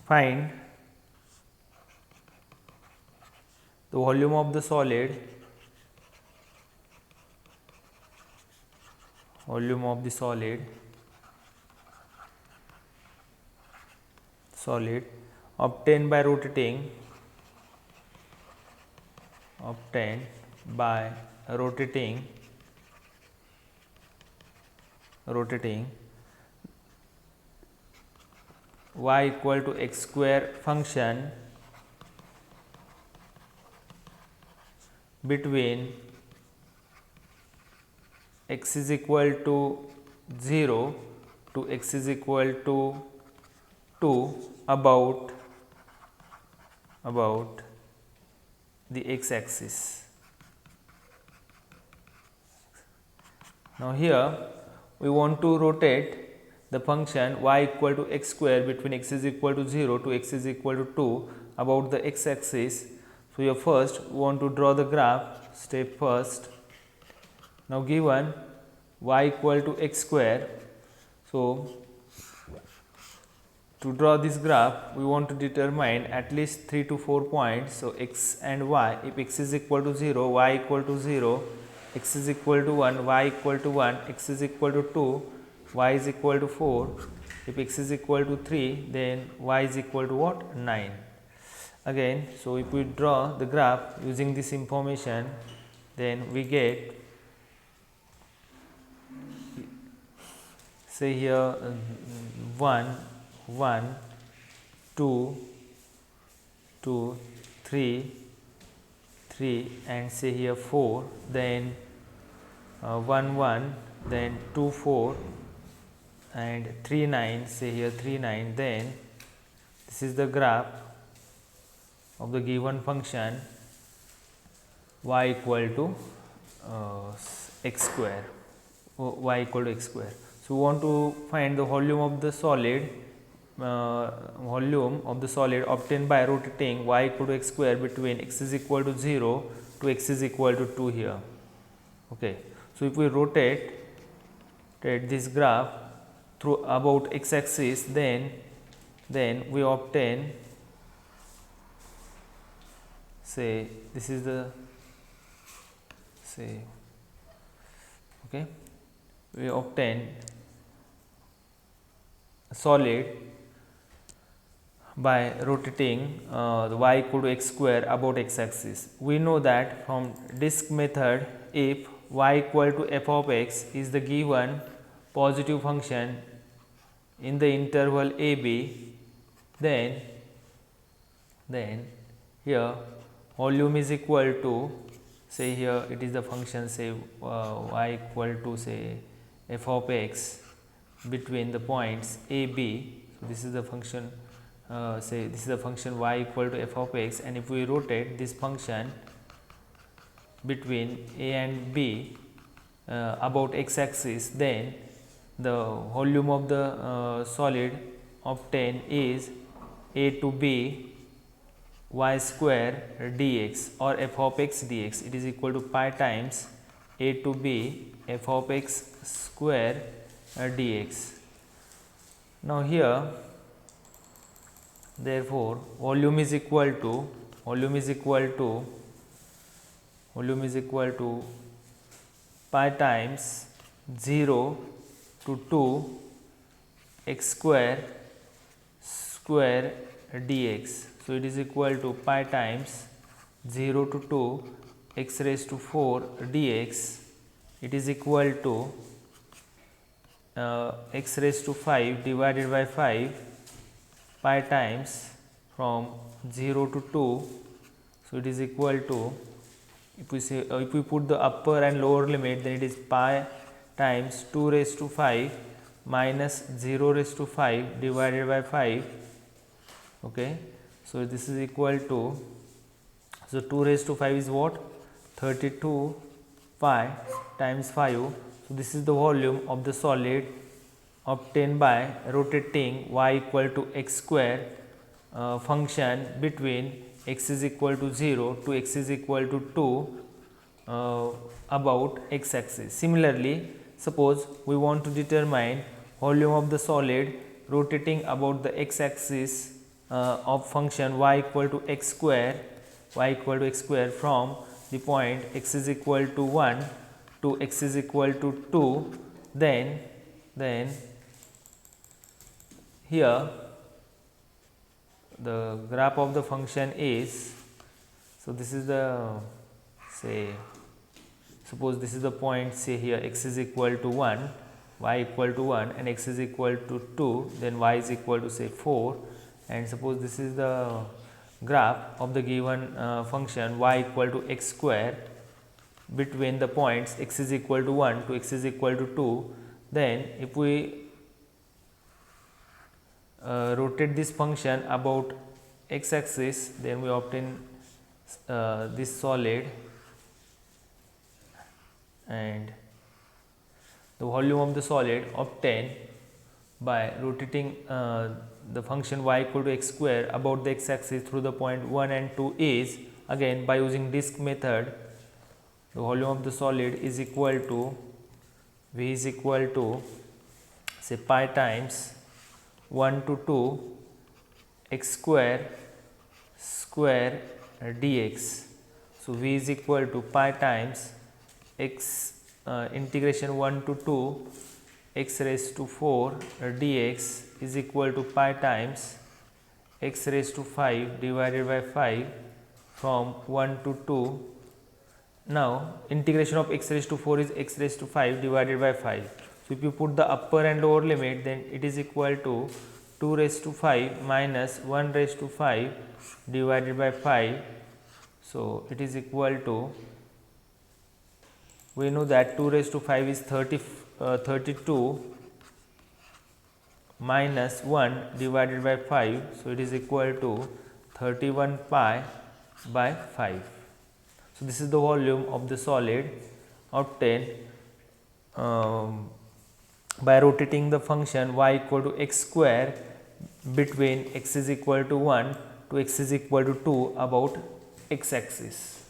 find the volume of the solid, volume of the solid obtained by rotating rotating y equal to x square function between x is equal to 0 to x is equal to 2 about the x axis. Now, here we want to rotate the function y equal to x square between x is equal to 0 to x is equal to 2 about the x axis. So, here first we want to draw the graph, step first. Now, given y equal to x square, so to draw this graph we want to determine at least 3 to 4 points. So, x and y, if x is equal to 0, y equal to 0, x is equal to 1, y equal to 1, x is equal to 2, y is equal to 4. If x is equal to 3, then y is equal to what? 9. Again, so if we draw the graph using this information, then we get, say here 1, 1, 2, 2, 3, 3 and say here 4, then 1, 1, then 2, 4 and 3, 9, say here 3, 9, then this is the graph of the given function y equal to x square, y equal to x square. So, we want to find the volume of the solid obtained by rotating y equal to x square between x is equal to 0 to x is equal to 2 here. Okay. So, if we rotate this graph through about x axis, then we obtain, say this is the, say, okay, we obtain a solid by rotating the y equal to x square about x axis. We know that from disk method, if y equal to f of x is the given positive function in the interval a b, then here volume is equal to, say here it is the function, say y equal to, say f of x between the points a b. So, this is the function, say this is the function y equal to f of x, and if we rotate this function between a and b about x axis, then the volume of the solid obtained is a to b y square dx or f of x dx. It is equal to pi times a to b f of x square dx. Now, here therefore, volume is equal to pi times 0 to 2 x square dx. So, it is equal to pi times 0 to 2 x raised to 4 dx. It is equal to x raised to 5 divided by 5 pi times from 0 to 2. So, it is equal to, if we say if we put the upper and lower limit, then it is pi times 2 raised to 5 minus 0 raised to 5 divided by 5. Okay. So, this is equal to, so 2 raised to 5 is what? 32 pi times 5. So, this is the volume of the solid obtained by rotating y equal to x square function between x is equal to 0 to x is equal to 2 about x axis. Similarly, suppose we want to determine volume of the solid rotating about the x axis of function y equal to x square from the point x is equal to 1 to x is equal to 2, then here the graph of the function is, so this is the, say suppose this is the point, say here x is equal to 1, y equal to 1 and x is equal to 2, then y is equal to say 4, and suppose this is the graph of the given function y equal to x square between the points x is equal to 1 to x is equal to 2, then if we rotate this function about x axis, then we obtain this solid, and the volume of the solid obtained by rotating the function y equal to x square about the x axis through the point 1 and 2 is, again by using disk method, the volume of the solid is equal to, V is equal to say pi times 1 to 2 x square dx. So, V is equal to pi times x integration 1 to 2 x raised to 4 dx is equal to pi times x raised to 5 divided by 5 from 1 to 2. Now, integration of x raised to 4 is x raised to 5 divided by 5. So, if you put the upper and lower limit, then it is equal to 2 raised to 5 minus 1 raised to 5 divided by 5. So, it is equal to, we know that 2 raised to 5 is 32 minus 1 divided by 5. So, it is equal to 31 pi by 5. So, this is the volume of the solid obtained by rotating the function y equal to x square between x is equal to 1 to x is equal to 2 about x axis.